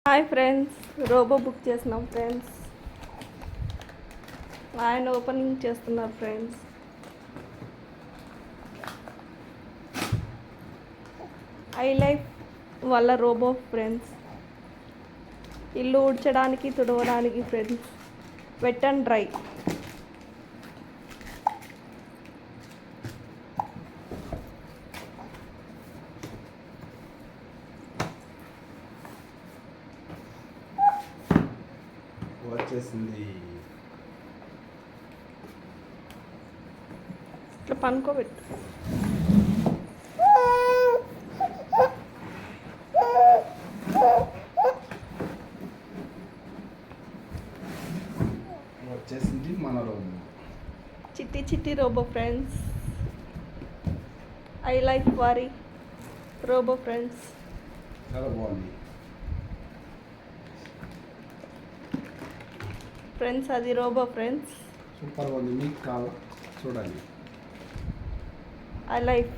Hi friends, robo book చేసినాం friends. ఆయన opening చేస్తున్నారు ఫ్రెండ్స్. ఐ లైఫ్ వాళ్ళ రోబో ఫ్రెండ్స్. ఇల్లు ఊడ్చడానికి, తుడవడానికి ఫ్రెండ్స్. Wet and dry. వచ్చేసింది. ఇట్లా పనుకోబెట్టు. వచ్చేసింది మన robo. Chitti Chitti robo friends. ILife వారి రోబో ఫ్రెండ్స్. చాలా బాగుంది ఫ్రెండ్స్, అది రోబో ఫ్రెండ్స్. సూపర్గా ఉంది. మీకు కావాలి చూడండి, ఐ లైఫ్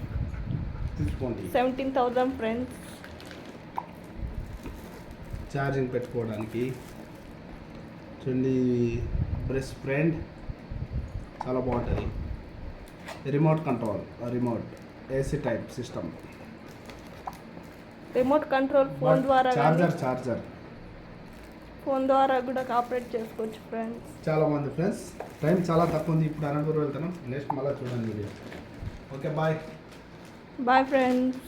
తీసుకోండి. 17,000 ఫ్రెండ్స్. ఛార్జింగ్ పెట్టుకోవడానికి చూడండి. బ్రష్ ఫ్రెండ్ చాలా బాగుంటుంది. Remote control, remote AC type system. Remote control phone ద్వారా చార్జర్ ఫోన్ ద్వారా కూడా ఆపరేట్ చేసుకోవచ్చు ఫ్రెండ్స్. చాలా బాగుంది ఫ్రెండ్స్. టైం చాలా తక్కువ ఉంది. ఇప్పుడు అనంతపురం వెళ్తాను. నెక్స్ట్ మళ్ళీ చూడండి video. Okay, bye. Bye friends.